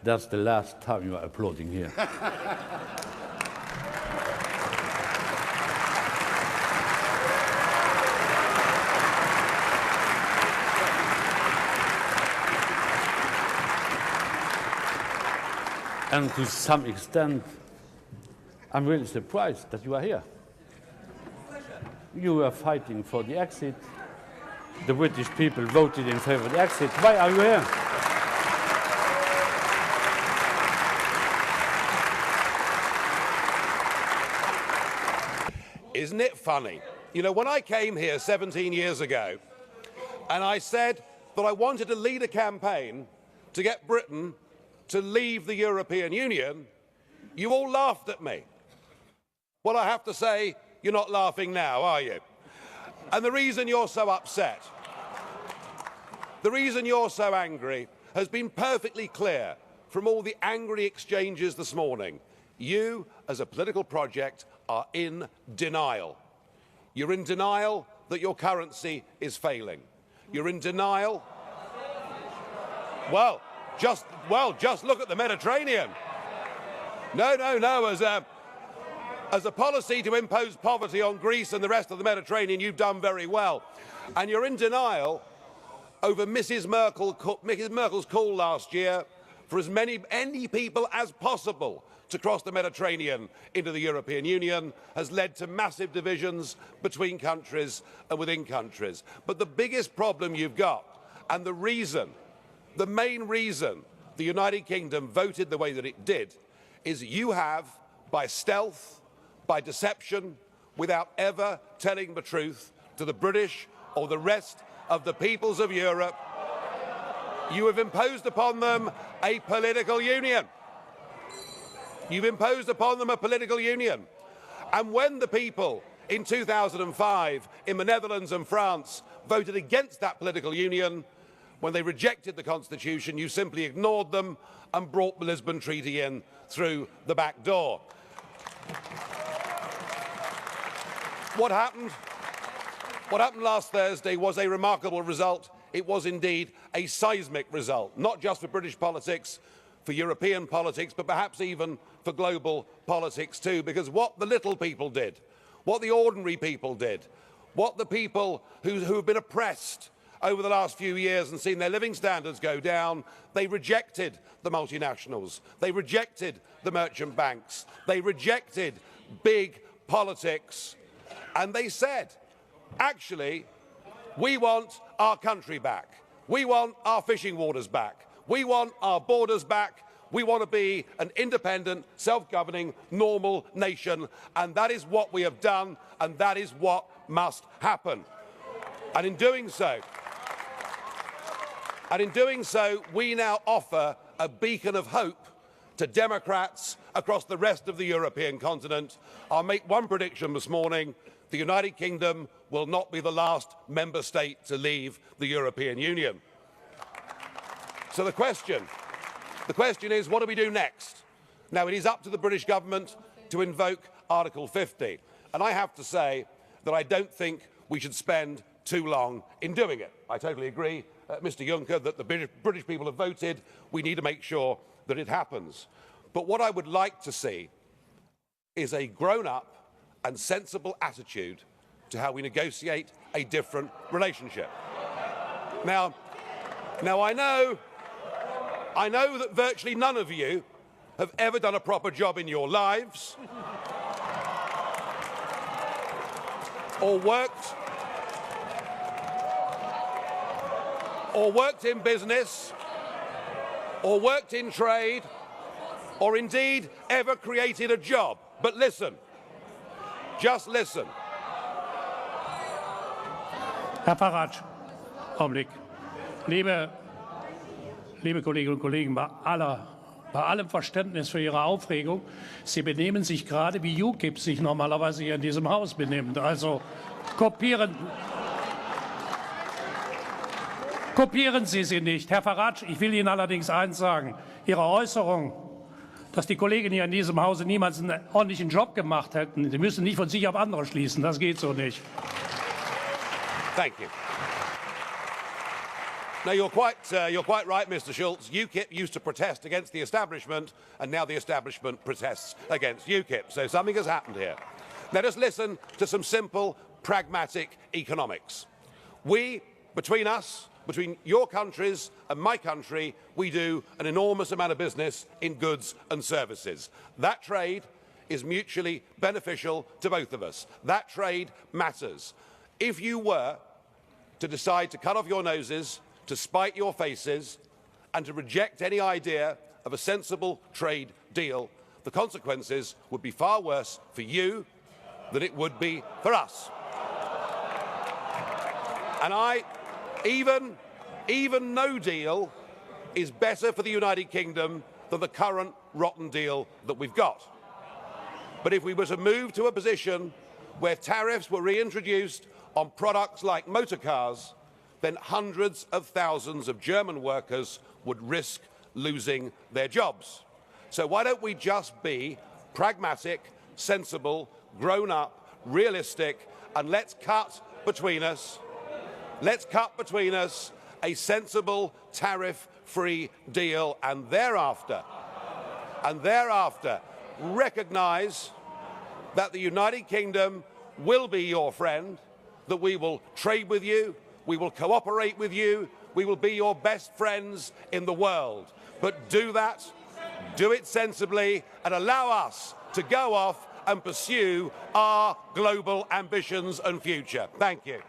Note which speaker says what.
Speaker 1: That's the last time you are applauding here. And to some extent, I'm really surprised that you are here. You were fighting for the exit. The British people voted in favor of the exit. Why are you here?
Speaker 2: Isn't it funny? You know, when I came here 17 years ago, and I said that I wanted to lead a campaign to get Britain to leave the European Union, you all laughed at me. Well, I have to say, you're not laughing now, are you? And the reason you're so upset, the reason you're so angry, has been perfectly clear from all the angry exchanges this morning. You, as a political project, are in denial. You're in denial that your currency is failing. You're in denial. Well, just look at the Mediterranean. No. As a policy to impose poverty on Greece and the rest of the Mediterranean, you've done very well. And you're in denial over Mrs. Merkel's call last year for as many people as possible to cross the Mediterranean into the European Union has led to massive divisions between countries and within countries. But the biggest problem you've got, and the main reason the United Kingdom voted the way that it did, is you have, by stealth, by deception, without ever telling the truth to the British or the rest of the peoples of Europe, you have imposed upon them a political union. You've imposed upon them a political union. And when the people in 2005 in the Netherlands and France voted against that political union, when they rejected the Constitution, you simply ignored them and brought the Lisbon Treaty in through the back door. What happened last Thursday was a remarkable result. It was indeed a seismic result, not just for British politics, for European politics, but perhaps even for global politics too, because what the little people did, what the ordinary people did, what the people who have been oppressed over the last few years and seen their living standards go down, they rejected the multinationals, they rejected the merchant banks, they rejected big politics, and they said, actually, we want our country back, we want our fishing waters back, we want our borders back, we want to be an independent, self-governing, normal nation, and that is what we have done, and that is what must happen. And in doing so, we now offer a beacon of hope to Democrats across the rest of the European continent. I'll make one prediction this morning. The United Kingdom will not be the last member state to leave the European Union. So the question is, what do we do next? Now, it is up to the British government to invoke Article 50. And I have to say that I don't think we should spend too long in doing it. I totally agree, Mr. Juncker, that the British people have voted. We need to make sure that it happens. But what I would like to see is a grown-up and sensible attitude to how we negotiate a different relationship. Now I know that virtually none of you have ever done a proper job in your lives or worked in business or worked in trade or indeed ever created a job. But listen, just listen.
Speaker 3: Herr Farage, Augenblick. Liebe Kolleginnen und Kollegen, bei allem Verständnis für Ihre Aufregung, Sie benehmen sich gerade, wie UKIP sich normalerweise hier in diesem Haus benimmt. Also kopieren Sie sie nicht. Herr Farage, ich will Ihnen allerdings eins sagen. Ihre Äußerung, dass die Kollegen hier in diesem Hause niemals einen ordentlichen Job gemacht hätten, Sie müssen nicht von sich auf andere schließen. Das geht so nicht.
Speaker 2: Thank you. No, you're quite right, Mr. Schulz. UKIP used to protest against the establishment, and now the establishment protests against UKIP. So something has happened here. Let us listen to some simple, pragmatic economics. We, between us, between your countries and my country, we do an enormous amount of business in goods and services. That trade is mutually beneficial to both of us. That trade matters. If you were to decide to cut off your noses, to spite your faces, and to reject any idea of a sensible trade deal, the consequences would be far worse for you than it would be for us. And even no deal is better for the United Kingdom than the current rotten deal that we've got. But if we were to move to a position where tariffs were reintroduced on products like motor cars, then hundreds of thousands of German workers would risk losing their jobs. So why don't we just be pragmatic, sensible, grown-up, realistic, and let's cut between us a sensible tariff-free deal, and thereafter recognise that the United Kingdom will be your friend, that we will trade with you, we will cooperate with you, we will be your best friends in the world. But do that, do it sensibly, and allow us to go off and pursue our global ambitions and future. Thank you.